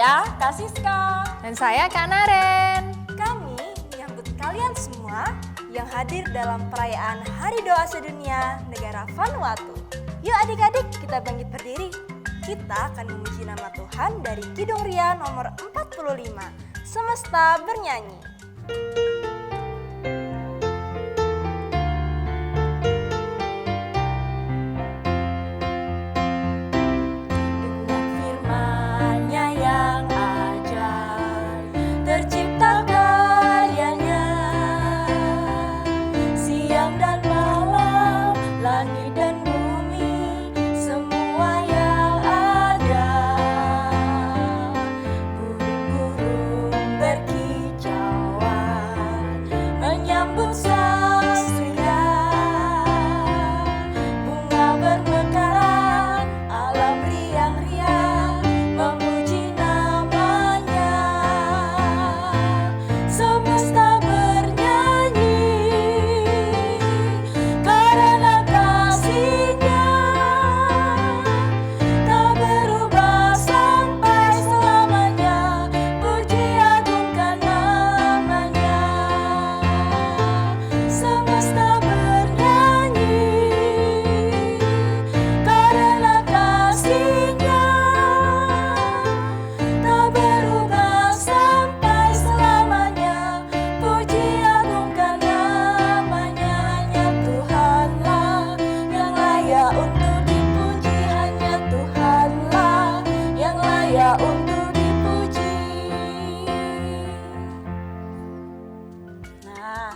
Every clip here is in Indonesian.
Saya Kak Siska. Dan saya Kak Naren. Kami menyambut kalian semua yang hadir dalam perayaan Hari Doa Sedunia Negara Vanuatu. Yuk adik-adik, kita bangkit berdiri. Kita akan memuji nama Tuhan dari Kidung Ria nomor 45. Semesta bernyanyi.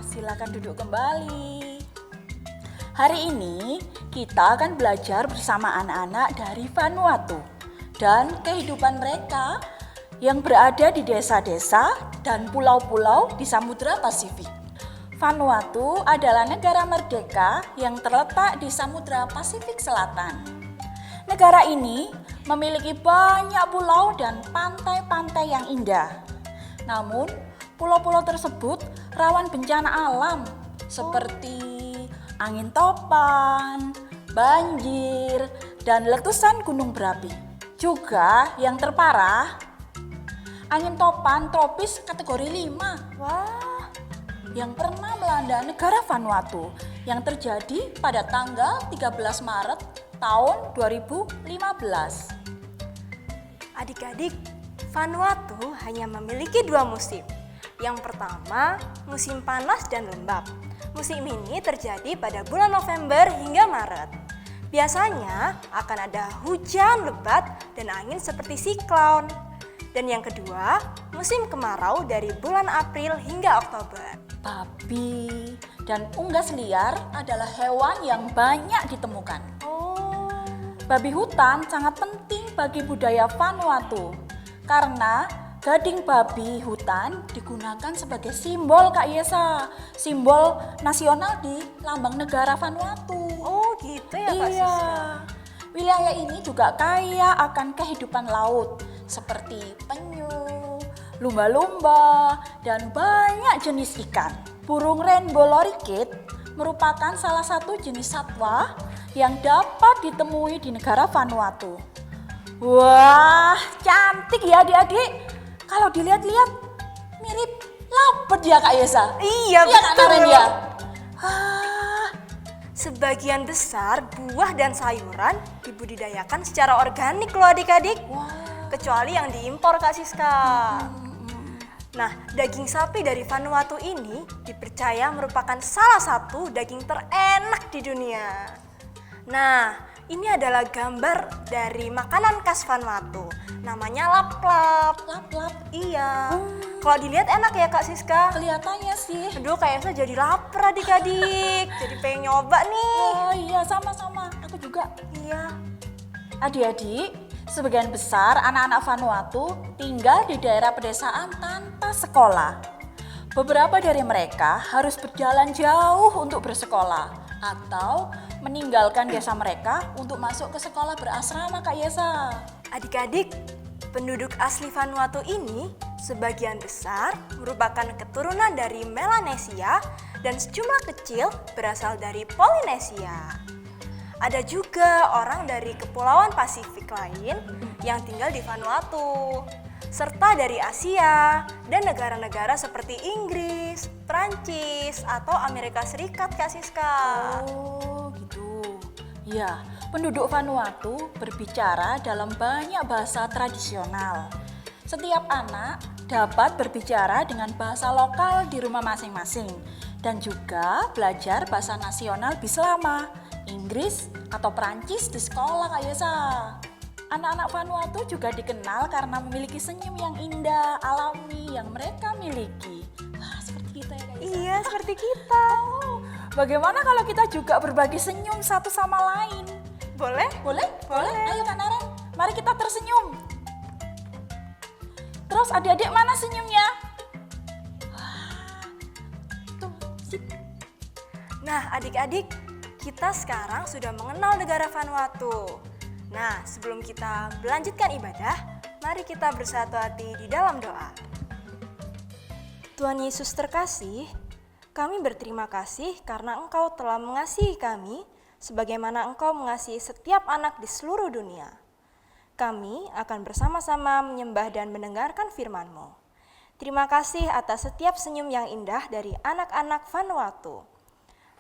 Silakan duduk kembali. Hari ini kita akan belajar bersama anak-anak dari Vanuatu dan kehidupan mereka yang berada di desa-desa dan pulau-pulau di Samudra Pasifik. Vanuatu adalah negara merdeka yang terletak di Samudra Pasifik Selatan. Negara ini memiliki banyak pulau dan pantai-pantai yang indah. Namun, pulau-pulau tersebut rawan bencana alam seperti angin topan, banjir, dan letusan gunung berapi. Juga yang terparah, angin topan tropis kategori 5. Wah, yang pernah melanda negara Vanuatu yang terjadi pada tanggal 13 Maret tahun 2015. Adik-adik, Vanuatu hanya memiliki 2 musim. Yang pertama, musim panas dan lembab. Musim ini terjadi pada bulan November hingga Maret. Biasanya akan ada hujan lebat dan angin seperti siklon. Dan yang kedua, musim kemarau dari bulan April hingga Oktober. Babi dan unggas liar adalah hewan yang banyak ditemukan. Babi hutan sangat penting bagi budaya Vanuatu karena gading babi hutan digunakan sebagai simbol Kak Yesa, simbol nasional di lambang negara Vanuatu. Oh gitu ya Kak Siska. Iya. Wilayah ini juga kaya akan kehidupan laut seperti penyu, lumba-lumba, dan banyak jenis ikan. Burung rainbow lorikeet merupakan salah satu jenis satwa yang dapat ditemui di negara Vanuatu. Wah, cantik ya adik-adik. Kalau dilihat-lihat mirip lapet ya Kak Yesa. Iya Kak Naren ya. Sebagian besar buah dan sayuran dibudidayakan secara organik loh adik-adik. Kecuali yang diimpor Kak Siska. Nah, daging sapi dari Vanuatu ini dipercaya merupakan salah satu daging terenak di dunia. Nah, ini adalah gambar dari makanan khas Vanuatu. Namanya laplap. Lap-lap. Iya. Kalau dilihat enak ya Kak Siska. Kelihatannya sih. Aduh, kayaknya jadi lapar adik-adik. Jadi pengen nyoba nih. Oh iya, sama-sama. Aku juga. Iya. Adik-adik, sebagian besar anak-anak Vanuatu tinggal di daerah pedesaan tanpa sekolah. Beberapa dari mereka harus berjalan jauh untuk bersekolah atau meninggalkan desa mereka untuk masuk ke sekolah berasrama Kak Yesa. Adik-adik, penduduk asli Vanuatu ini sebagian besar merupakan keturunan dari Melanesia dan sejumlah kecil berasal dari Polinesia. Ada juga orang dari kepulauan Pasifik lain yang tinggal di Vanuatu. serta dari Asia dan negara-negara seperti Inggris, Prancis, atau Amerika Serikat, Kak Siska. Oh, gitu. Ya, penduduk Vanuatu berbicara dalam banyak bahasa tradisional. Setiap anak dapat berbicara dengan bahasa lokal di rumah masing-masing dan juga belajar bahasa nasional Bislama, Inggris, atau Prancis di sekolah, Kak Yesa. Anak-anak Vanuatu juga dikenal karena memiliki senyum yang indah, alami yang mereka miliki. Wah, seperti kita ya, Kak Yesa. Iya, seperti kita. Oh, bagaimana kalau kita juga berbagi senyum satu sama lain? Boleh? Boleh? Boleh. Ayo Kak Naren, mari kita tersenyum. Terus adik-adik mana senyumnya? Wah, tuh, sip. Nah, adik-adik, kita sekarang sudah mengenal negara Vanuatu. Nah, sebelum kita melanjutkan ibadah, mari kita bersatu hati di dalam doa. Tuhan Yesus terkasih, kami berterima kasih karena Engkau telah mengasihi kami sebagaimana Engkau mengasihi setiap anak di seluruh dunia. Kami akan bersama-sama menyembah dan mendengarkan firman-Mu. Terima kasih atas setiap senyum yang indah dari anak-anak Vanuatu.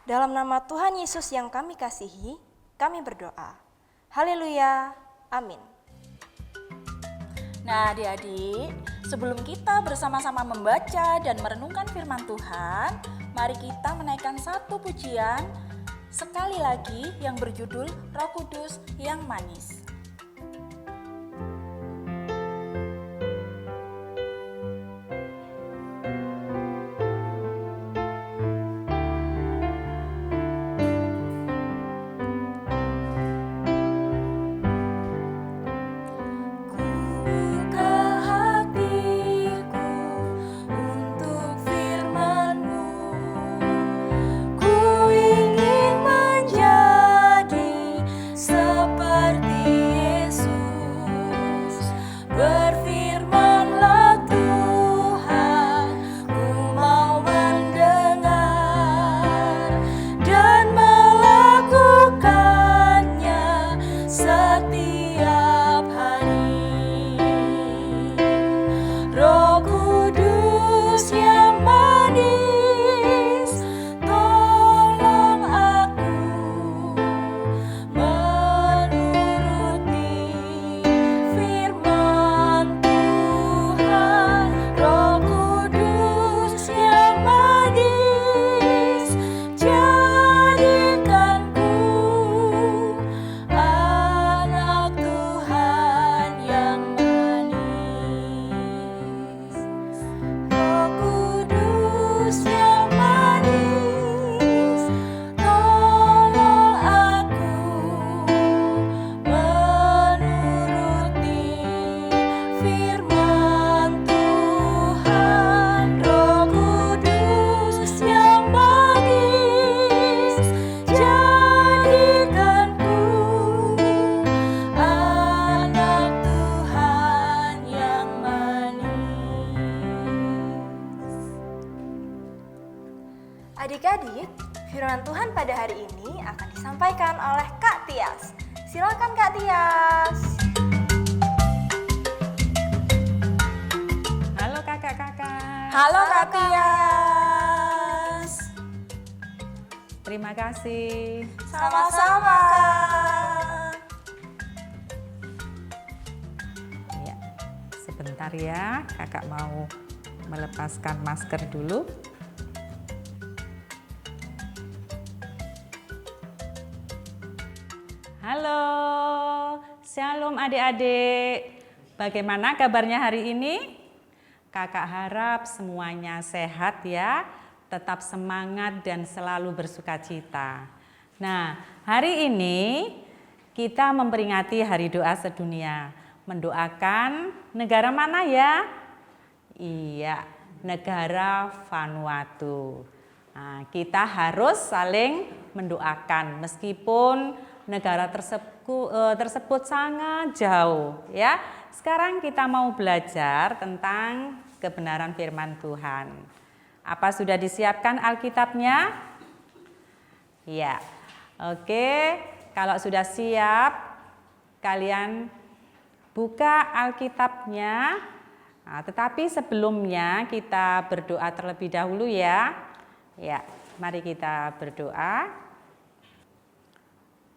Dalam nama Tuhan Yesus yang kami kasihi, kami berdoa. Haleluya, amin. Nah adik-adik, sebelum kita bersama-sama membaca dan merenungkan firman Tuhan, mari kita menaikkan satu pujian sekali lagi yang berjudul Roh Kudus yang Manis. Adik-adik, firman Tuhan pada hari ini akan disampaikan oleh Kak Tias. Silakan Kak Tias. Halo kakak-kakak. Halo Kak Tias. Terima kasih. Sama-sama. Ya, sebentar ya, kakak mau melepaskan masker dulu. Halo, shalom adik-adik. Bagaimana kabarnya hari ini? Kakak harap semuanya sehat ya, tetap semangat dan selalu bersukacita. Nah, hari ini kita memperingati Hari Doa Sedunia. Mendoakan negara mana ya? Iya, negara Vanuatu. Nah, kita harus saling mendoakan meskipun negara tersebut sangat jauh ya. Sekarang kita mau belajar tentang kebenaran firman Tuhan. Apa sudah disiapkan Alkitabnya? Ya. Oke, kalau sudah siap kalian buka Alkitabnya Nah, tetapi sebelumnya kita berdoa terlebih dahulu ya. Ya, mari kita berdoa.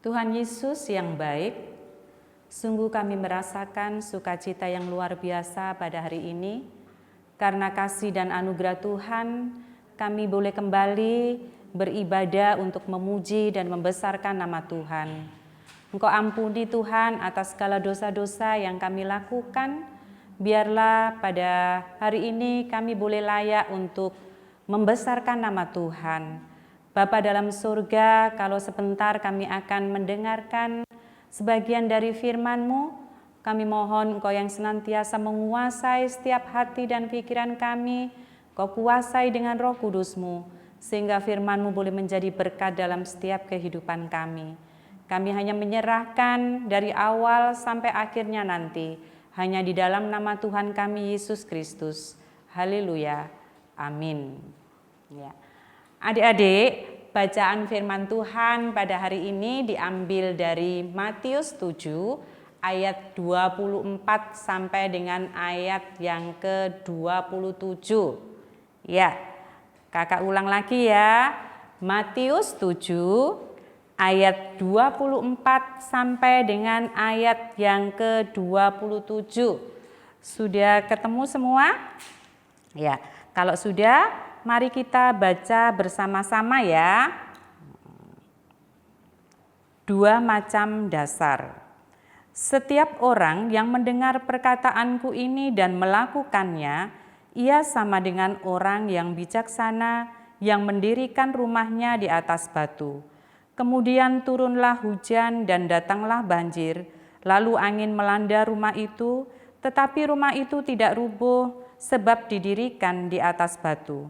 Tuhan Yesus yang baik, sungguh kami merasakan sukacita yang luar biasa pada hari ini. Karena kasih dan anugerah Tuhan, kami boleh kembali beribadah untuk memuji dan membesarkan nama Tuhan. Engkau ampuni Tuhan atas segala dosa-dosa yang kami lakukan. Biarlah pada hari ini kami boleh layak untuk membesarkan nama Tuhan. Bapa dalam surga, kalau sebentar kami akan mendengarkan sebagian dari firman-Mu, kami mohon Engkau yang senantiasa menguasai setiap hati dan pikiran kami, Engkau kuasai dengan Roh Kudus-Mu, sehingga firman-Mu boleh menjadi berkat dalam setiap kehidupan kami. Kami hanya menyerahkan dari awal sampai akhirnya nanti, hanya di dalam nama Tuhan kami Yesus Kristus. Haleluya. Amin. Ya. Adik-adik, bacaan firman Tuhan pada hari ini diambil dari Matius 7 ayat 24 sampai dengan ayat yang ke-27. Ya. Kakak ulang lagi ya. Matius 7 ayat 24 sampai dengan ayat yang ke-27. Sudah ketemu semua? Ya, kalau sudah, mari kita baca bersama-sama ya. 2 macam dasar. Setiap orang yang mendengar perkataanku ini dan melakukannya, ia sama dengan orang yang bijaksana yang mendirikan rumahnya di atas batu. Kemudian turunlah hujan dan datanglah banjir, lalu angin melanda rumah itu, tetapi rumah itu tidak rubuh sebab didirikan di atas batu.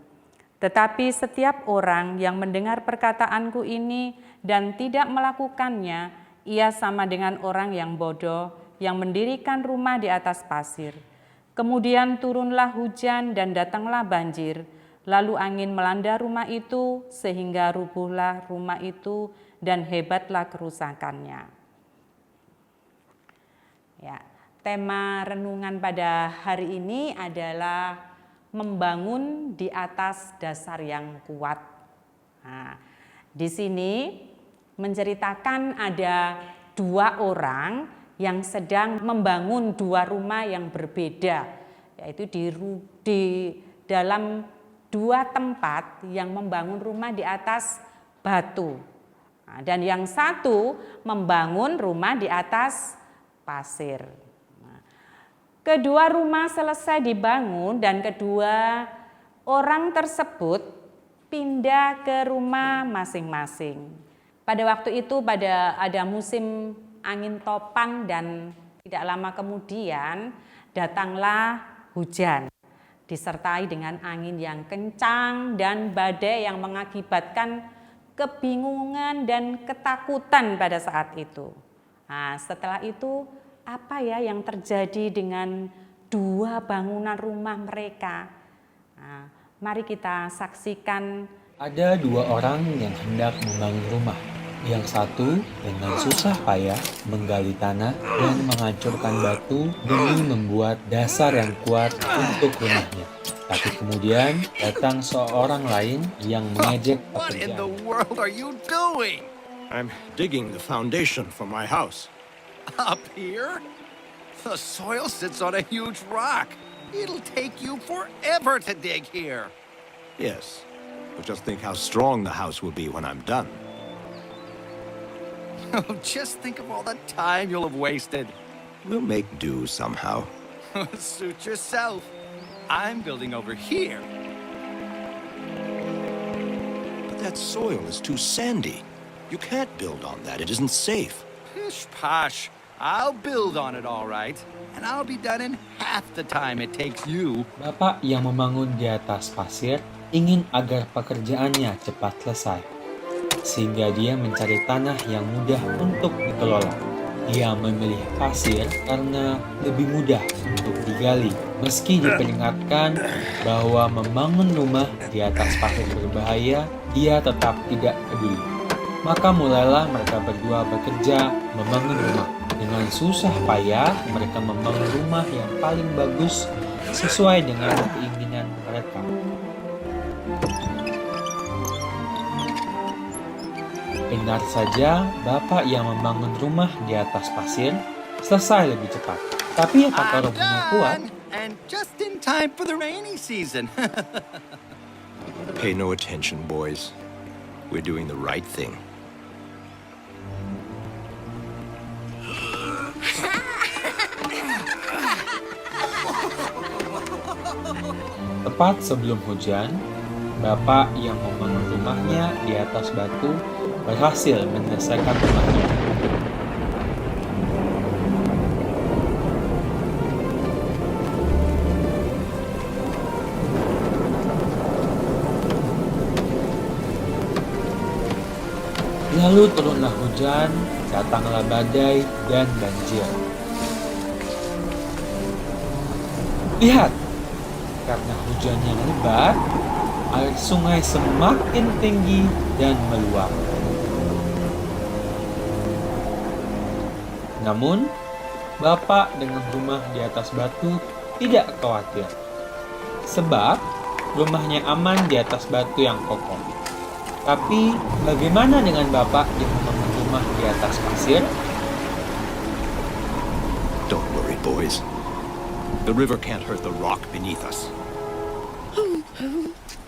Tetapi setiap orang yang mendengar perkataanku ini dan tidak melakukannya, ia sama dengan orang yang bodoh yang mendirikan rumah di atas pasir. Kemudian turunlah hujan dan datanglah banjir, lalu angin melanda rumah itu sehingga rubuhlah rumah itu dan hebatlah kerusakannya. Ya, tema renungan pada hari ini adalah membangun di atas dasar yang kuat. Nah, di sini menceritakan ada 2 orang yang sedang membangun 2 rumah yang berbeda, yaitu di dalam 2 tempat yang membangun rumah di atas batu. Nah, dan yang satu membangun rumah di atas pasir. Nah, kedua rumah selesai dibangun dan kedua orang tersebut pindah ke rumah masing-masing. Pada waktu itu ada musim angin topan dan tidak lama kemudian datanglah hujan, disertai dengan angin yang kencang dan badai yang mengakibatkan kebingungan dan ketakutan pada saat itu. Nah, setelah itu apa ya yang terjadi dengan 2 bangunan rumah mereka? Nah, mari kita saksikan. Ada 2 orang yang hendak membangun rumah. Yang satu dengan susah payah menggali tanah dan menghancurkan batu demi membuat dasar yang kuat untuk rumahnya. Tapi kemudian datang seorang lain yang mengejek What in the pekerjaan. world are you doing? I'm digging the foundation for my house. Up here? The soil sits on a huge rock. It'll take you forever to dig here. Yes, but just think how strong the house will be when I'm done. Just think of all the time you'll have wasted. We'll make do somehow. Suit yourself. I'm building over here. But that soil is too sandy. You can't build on that. It isn't safe. Pish posh. I'll build on it all right. And I'll be done in half the time it takes you. Bapak yang membangun di atas pasir ingin agar pekerjaannya cepat selesai, sehingga dia mencari tanah yang mudah untuk dikelola. Dia memilih pasir karena lebih mudah untuk digali. Meski diperingatkan bahwa membangun rumah di atas pasir berbahaya, dia tetap tidak peduli. Maka mulailah mereka berdua bekerja membangun rumah. Dengan susah payah mereka membangun rumah yang paling bagus sesuai dengan keinginan mereka. Benar saja, bapak yang membangun rumah di atas pasir selesai lebih cepat. Tapi apakah rumahnya kuat? And just in time for the rainy season. Pay no attention, boys. We're doing the right thing. Tepat sebelum hujan, bapak yang membangun rumahnya di atas batu berhasil menyelesaikan rumahnya. Lalu turunlah hujan, datanglah badai dan banjir. Lihat, karena hujan yang lebat, air sungai semakin tinggi dan meluap. Namun, bapak dengan rumah di atas batu tidak khawatir, sebab rumahnya aman di atas batu yang kokoh. Tapi, bagaimana dengan bapak yang membangun rumah di atas pasir? Don't worry, boys. The river can't hurt the rock beneath us.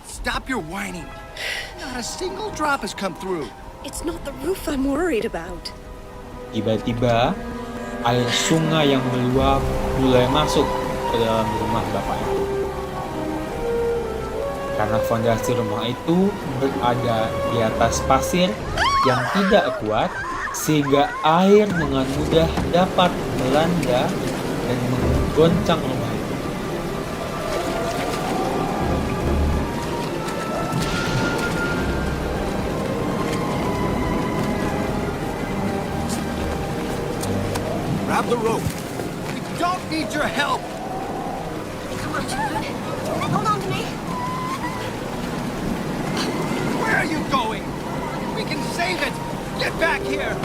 Stop your whining. Not a single drop has come through. It's not the roof I'm worried about. Tiba-tiba, air sungai yang meluap mulai masuk ke dalam rumah bapak itu. Karena fondasi rumah itu berada di atas pasir yang tidak kuat, sehingga air dengan mudah dapat melanda dan menggoncang rumah itu. Grab the rope. We don't need your help. Come on, Children. Hold on to me. Where are you going? We can save it. Get back here.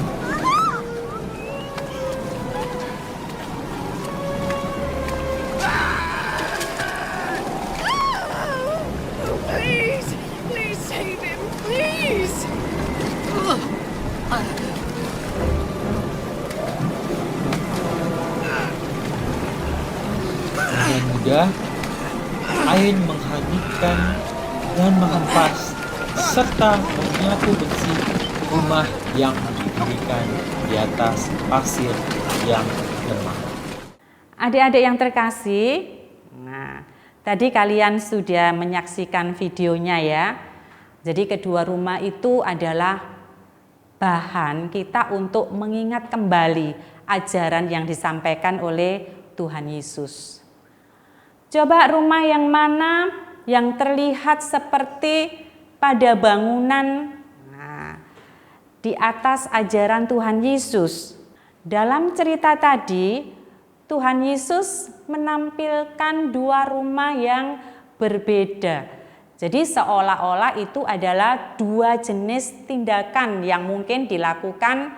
Please, please save him, please. Dengan mudah, air menghanyutkan dan menghempas serta menyapu bersih rumah yang didirikan di atas pasir yang lemah. Adik-adik yang terkasih, nah, tadi kalian sudah menyaksikan videonya ya. Jadi kedua rumah itu adalah bahan kita untuk mengingat kembali ajaran yang disampaikan oleh Tuhan Yesus. Coba rumah yang mana yang terlihat seperti pada bangunan di atas ajaran Tuhan Yesus. Dalam cerita tadi, Tuhan Yesus menampilkan dua rumah yang berbeda. Jadi seolah-olah itu adalah dua jenis tindakan yang mungkin dilakukan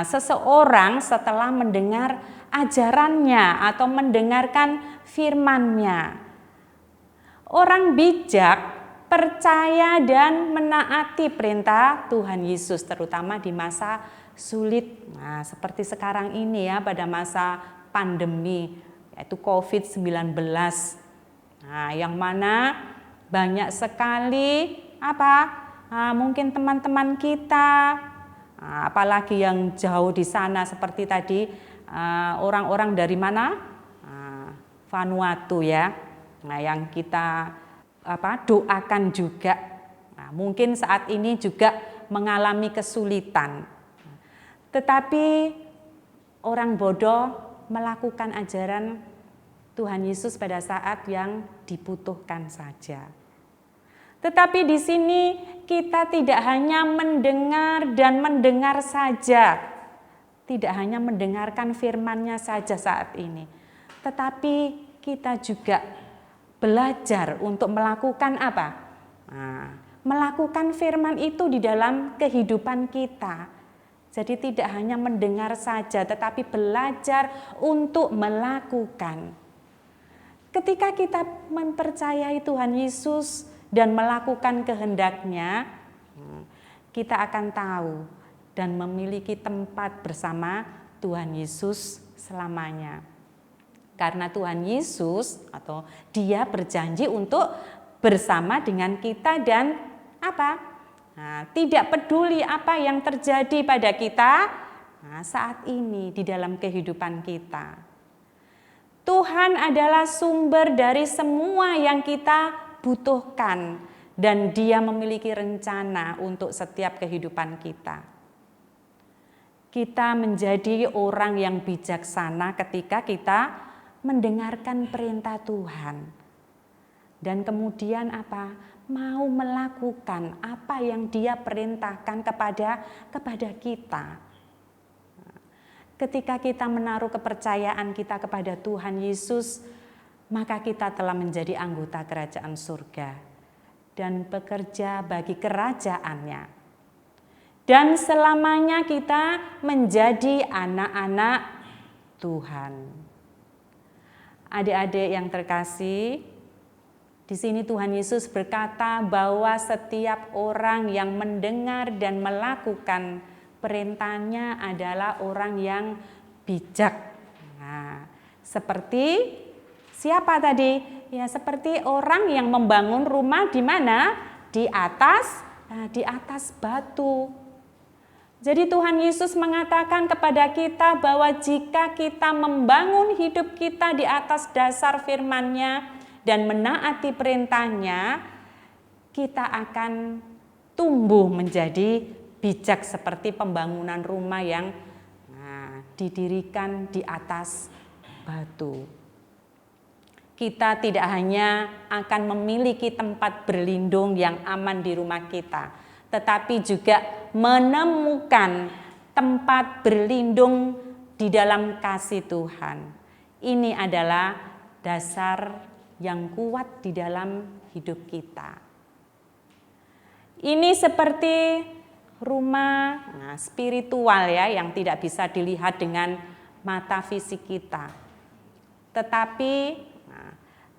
seseorang setelah mendengar ajarannya atau mendengarkan firman-Nya. Orang bijak percaya dan menaati perintah Tuhan Yesus, terutama di masa sulit. Nah, seperti sekarang ini ya, pada masa pandemi, yaitu COVID-19. Nah, yang mana banyak sekali mungkin teman-teman kita, apalagi yang jauh di sana seperti tadi, orang-orang dari mana? Vanuatu ya. Nah, yang kita doakan juga. Nah, mungkin saat ini juga mengalami kesulitan. Tetapi orang bodoh melakukan ajaran Tuhan Yesus pada saat yang dibutuhkan saja. Tetapi di sini kita tidak hanya mendengar dan mendengar saja. Tidak hanya mendengarkan firman-Nya saja saat ini. Tetapi kita juga belajar untuk melakukan apa? Melakukan firman itu di dalam kehidupan kita. Jadi tidak hanya mendengar saja, tetapi belajar untuk melakukan. Ketika kita mempercayai Tuhan Yesus dan melakukan kehendak-Nya, kita akan tahu dan memiliki tempat bersama Tuhan Yesus selamanya. Karena Tuhan Yesus atau Dia berjanji untuk bersama dengan kita dan apa? Tidak peduli apa yang terjadi pada kita saat ini di dalam kehidupan kita. Tuhan adalah sumber dari semua yang kita butuhkan dan Dia memiliki rencana untuk setiap kehidupan kita. Kita menjadi orang yang bijaksana ketika kita mendengarkan perintah Tuhan. Dan kemudian apa? Mau melakukan apa yang Dia perintahkan kepada kita. Ketika kita menaruh kepercayaan kita kepada Tuhan Yesus, maka kita telah menjadi anggota kerajaan surga dan bekerja bagi kerajaan-Nya. Dan selamanya kita menjadi anak-anak Tuhan. Adik-adik yang terkasih, di sini Tuhan Yesus berkata bahwa setiap orang yang mendengar dan melakukan perintah-Nya adalah orang yang bijak. Seperti siapa tadi? Ya, seperti orang yang membangun rumah di mana? Di atas batu. Jadi Tuhan Yesus mengatakan kepada kita bahwa jika kita membangun hidup kita di atas dasar firman-Nya dan menaati perintah-Nya, kita akan tumbuh menjadi bijak seperti pembangunan rumah yang didirikan di atas batu. Kita tidak hanya akan memiliki tempat berlindung yang aman di rumah kita, tetapi juga menemukan tempat berlindung di dalam kasih Tuhan. Ini adalah dasar yang kuat di dalam hidup kita. Ini seperti rumah spiritual ya, yang tidak bisa dilihat dengan mata fisik kita. Tetapi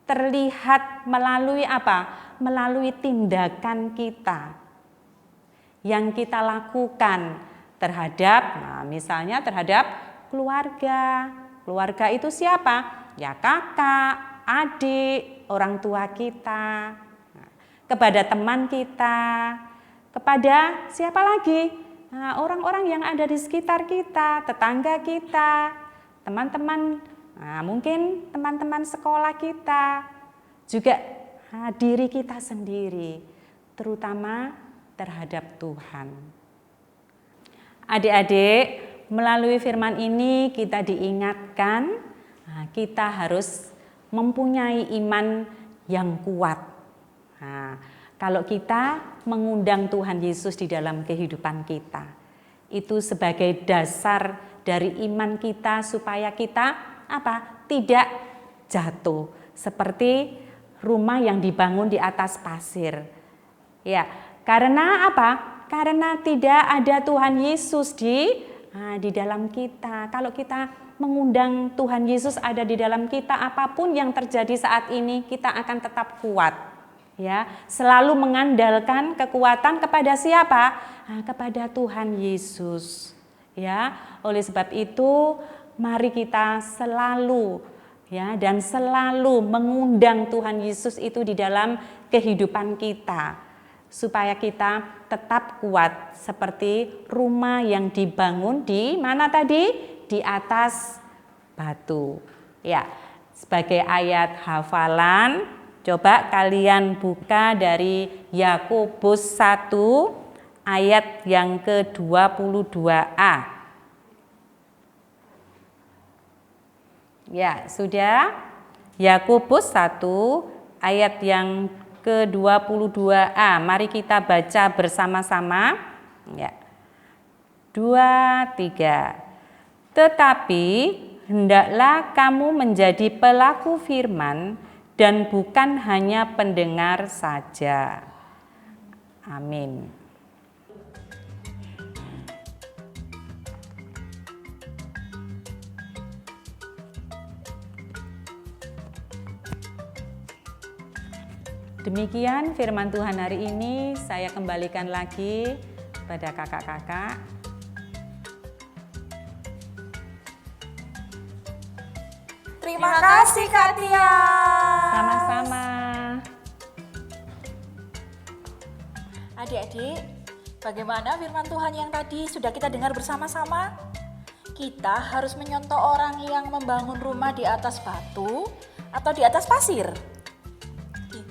terlihat melalui apa? Melalui tindakan kita yang kita lakukan terhadap, misalnya terhadap keluarga. Keluarga itu siapa? Ya kakak, adik, orang tua kita, kepada teman kita, kepada siapa lagi? Orang-orang yang ada di sekitar kita, tetangga kita, teman-teman. Mungkin teman-teman sekolah kita, juga diri kita sendiri, terutama terhadap Tuhan. Adik-adik, melalui firman ini kita diingatkan, kita harus mempunyai iman yang kuat. Kalau kita mengundang Tuhan Yesus di dalam kehidupan kita, itu sebagai dasar dari iman kita supaya kita tidak jatuh seperti rumah yang dibangun di atas pasir. Ya, karena apa? Karena tidak ada Tuhan Yesus di dalam kita. Kalau kita mengundang Tuhan Yesus ada di dalam kita, apapun yang terjadi saat ini kita akan tetap kuat. Ya, selalu mengandalkan kekuatan kepada siapa? Kepada Tuhan Yesus. Ya, oleh sebab itu mari kita selalu dan selalu mengundang Tuhan Yesus itu di dalam kehidupan kita supaya kita tetap kuat seperti rumah yang dibangun di mana tadi? Di atas batu. Ya, sebagai ayat hafalan coba kalian buka dari Yakobus 1 ayat yang ke-22a. Ya, sudah. Yakobus 1 ayat yang ke-22a. Mari kita baca bersama-sama. Ya. 2, 3. Tetapi hendaklah kamu menjadi pelaku firman dan bukan hanya pendengar saja. Amin. Demikian firman Tuhan hari ini, saya kembalikan lagi pada kakak-kakak. Terima kasih Kak Tia. Sama-sama. Adik-adik, bagaimana firman Tuhan yang tadi sudah kita dengar bersama-sama? Kita harus menyontoh orang yang membangun rumah di atas batu atau di atas pasir.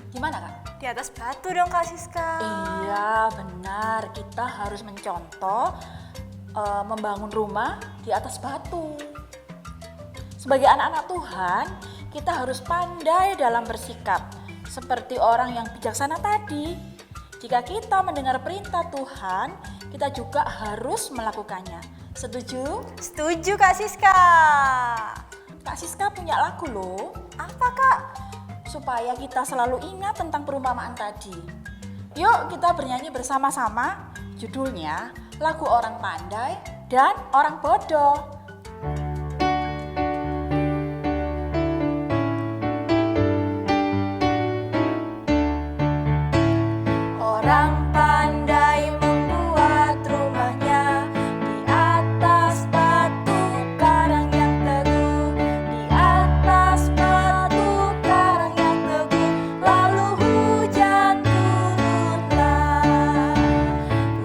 Gimana Kak? Di atas batu dong Kak Siska. Iya benar, kita harus mencontoh membangun rumah di atas batu. Sebagai anak-anak Tuhan, kita harus pandai dalam bersikap seperti orang yang bijaksana tadi. Jika kita mendengar perintah Tuhan, kita juga harus melakukannya. Setuju? Setuju Kak Siska. Kak Siska punya lagu loh. Apa Kak? Supaya kita selalu ingat tentang perumpamaan tadi. Yuk kita bernyanyi bersama-sama. Judulnya Lagu Orang Pandai dan Orang Bodoh. Orang pandai membuat rumahnya di atas batu karang yang teguh, di atas batu karang yang teguh. Lalu hujan turunlah,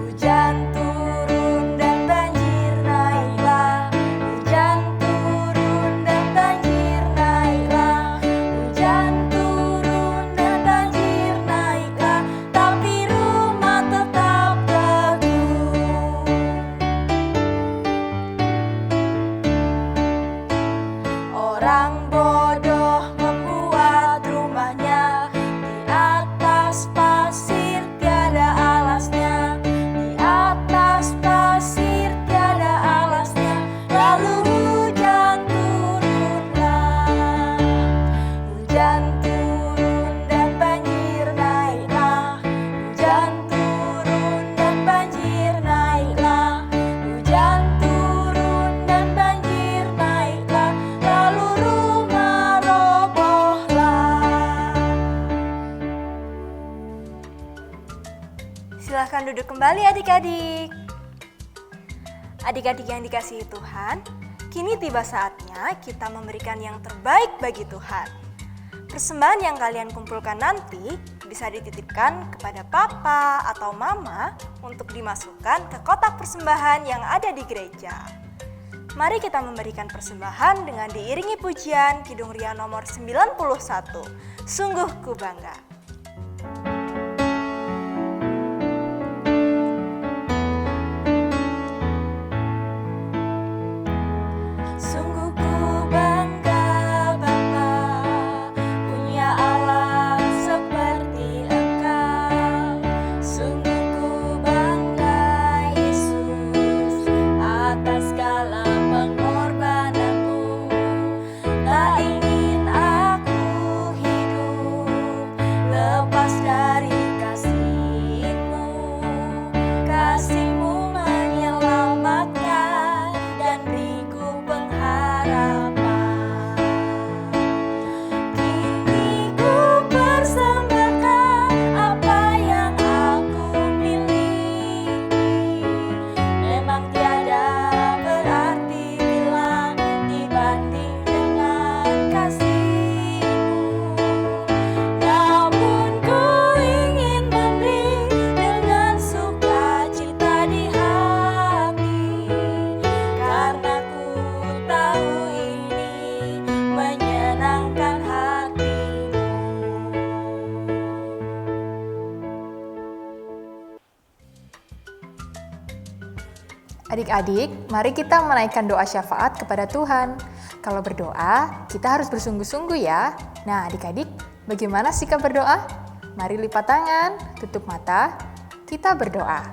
hujan turun dan banjir naiklah, hujan turun dan banjir naiklah, hujan turun dan banjir naiklah. Tapi rumah tetap teguh. Orang bodoh membuat rumahnya di atas pasir tiada alasnya, di atas pasir tiada alasnya. Lalu hujan turunlah, hujan turun dan banjir naiklah, hujan turun dan banjir naiklah, hujan turun dan banjir naiklah. Lalu rumah robohlah. Silahkan duduk kembali adik-adik. Adik-adik yang dikasihi Tuhan, kini tiba saatnya kita memberikan yang terbaik bagi Tuhan. Persembahan yang kalian kumpulkan nanti bisa dititipkan kepada papa atau mama untuk dimasukkan ke kotak persembahan yang ada di gereja. Mari kita memberikan persembahan dengan diiringi pujian Kidung Ria nomor 91. Sungguh ku bangga. Sungguh ku bangga Bapa, punya Allah seperti Engkau. Sungguh ku bangga Yesus, atas segala pengorbananmu. Tak ingin aku hidup lepas dari kasih-Mu. Kasih-Mu menyelamatkan dan beriku pengharapan. Kini ku persembahkan apa yang aku miliki. Memang tiada berarti bila dibanding dengan kasih-Mu. Namun ku ingin memberi dengan sukacita di hati, karena ku tahu ini menyenangkan hati-Mu. Adik-adik, mari kita menaikkan doa syafaat kepada Tuhan. Kalau berdoa, kita harus bersungguh-sungguh ya. Nah, adik-adik, bagaimana sikap berdoa? Mari lipat tangan, tutup mata, kita berdoa.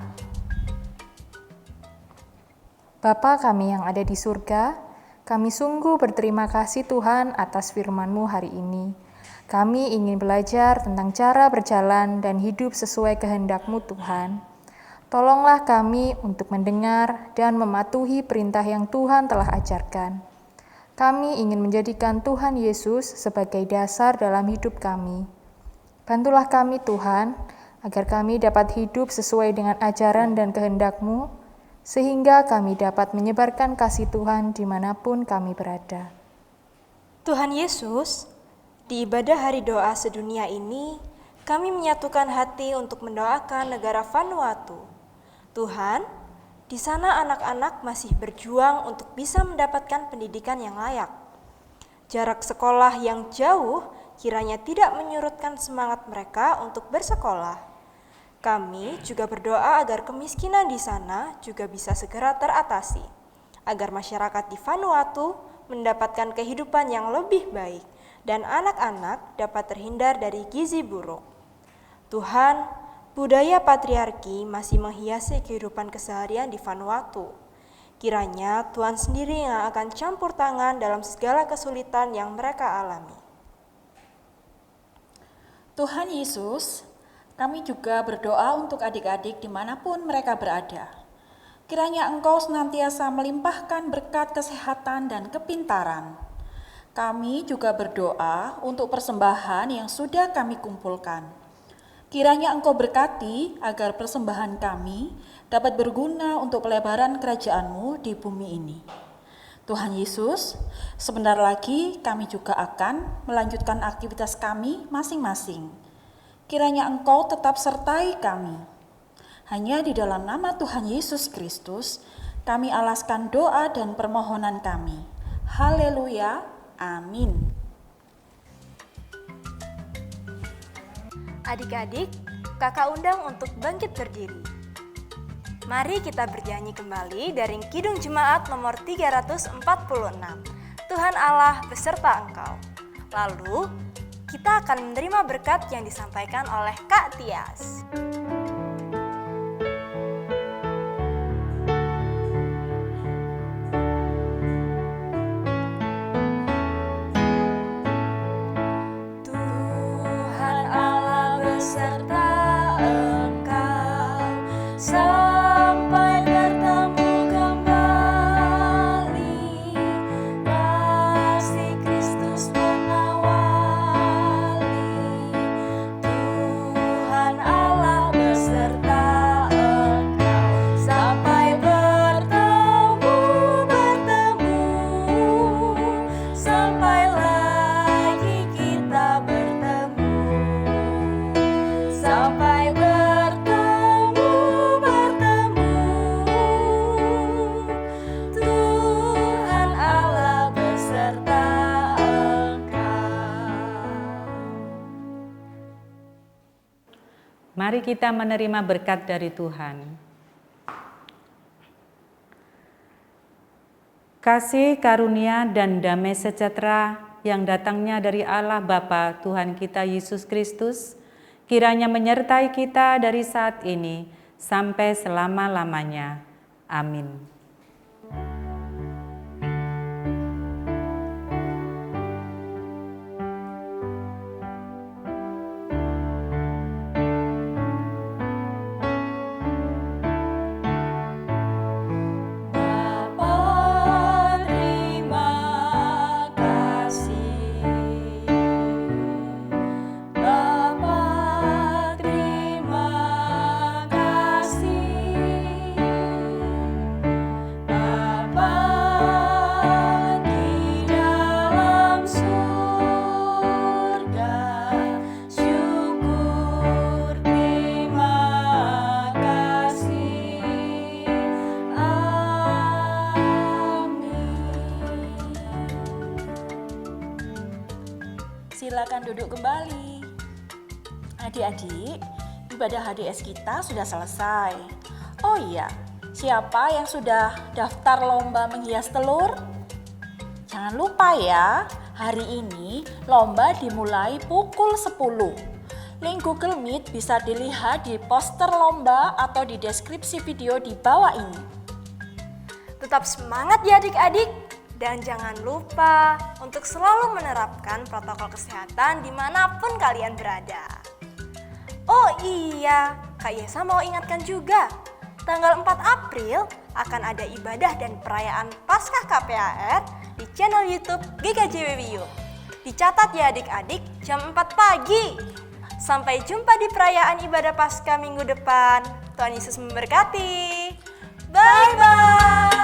Bapa kami yang ada di surga, kami sungguh berterima kasih Tuhan atas firman-Mu hari ini. Kami ingin belajar tentang cara berjalan dan hidup sesuai kehendak-Mu Tuhan. Tolonglah kami untuk mendengar dan mematuhi perintah yang Tuhan telah ajarkan. Kami ingin menjadikan Tuhan Yesus sebagai dasar dalam hidup kami. Bantulah kami Tuhan, agar kami dapat hidup sesuai dengan ajaran dan kehendak-Mu, sehingga kami dapat menyebarkan kasih Tuhan dimanapun kami berada. Tuhan Yesus, di ibadah hari doa sedunia ini, kami menyatukan hati untuk mendoakan negara Vanuatu. Tuhan, di sana anak-anak masih berjuang untuk bisa mendapatkan pendidikan yang layak. Jarak sekolah yang jauh kiranya tidak menyurutkan semangat mereka untuk bersekolah. Kami juga berdoa agar kemiskinan di sana juga bisa segera teratasi, agar masyarakat di Vanuatu mendapatkan kehidupan yang lebih baik dan anak-anak dapat terhindar dari gizi buruk. Tuhan, budaya patriarki masih menghiasi kehidupan keseharian di Vanuatu. Kiranya Tuhan sendiri yang akan campur tangan dalam segala kesulitan yang mereka alami. Tuhan Yesus, kami juga berdoa untuk adik-adik dimanapun mereka berada. Kiranya Engkau senantiasa melimpahkan berkat kesehatan dan kepintaran. Kami juga berdoa untuk persembahan yang sudah kami kumpulkan. Kiranya Engkau berkati agar persembahan kami dapat berguna untuk pelebaran kerajaan-Mu di bumi ini. Tuhan Yesus, sebentar lagi kami juga akan melanjutkan aktivitas kami masing-masing. Kiranya Engkau tetap sertai kami. Hanya di dalam nama Tuhan Yesus Kristus, kami alaskan doa dan permohonan kami. Haleluya, amin. Adik-adik, kakak undang untuk bangkit berdiri. Mari kita bernyanyi kembali dari Kidung Jemaat nomor 346. Tuhan Allah beserta engkau. Lalu, kita akan menerima berkat yang disampaikan oleh Kak Tias. Tuhan Allah beserta engkau, sampai bertemu kembali, kasih Kristus mengawali. Tuhan Allah beserta engkau, sampai bertemu, sampai lagi kita bertemu, sampai bertemu, Tuhan Allah beserta engkau. Mari kita menerima berkat dari Tuhan. Kasih, karunia, dan damai sejahtera yang datangnya dari Allah Bapa Tuhan kita Yesus Kristus, kiranya menyertai kita dari saat ini sampai selama-lamanya. Amin. Bapa, terima kasih. Bapa, terima kasih. Bapa di dalam surga, syukur terima kasih. Silakan duduk kembali. Adik-adik, ibadah HDS kita sudah selesai. Oh iya, siapa yang sudah daftar lomba menghias telur? Jangan lupa ya, hari ini lomba dimulai pukul 10. Link Google Meet bisa dilihat di poster lomba atau di deskripsi video di bawah ini. Tetap semangat ya adik-adik, dan jangan lupa untuk selalu menerapkan protokol kesehatan dimanapun kalian berada. Oh iya, Kak Yesa mau ingatkan juga, tanggal 4 April akan ada ibadah dan perayaan Paskah KPAR di channel YouTube GKJWWU. Dicatat ya adik-adik, jam 4 pagi. Sampai jumpa di perayaan ibadah Paskah minggu depan. Tuhan Yesus memberkati. Bye-bye.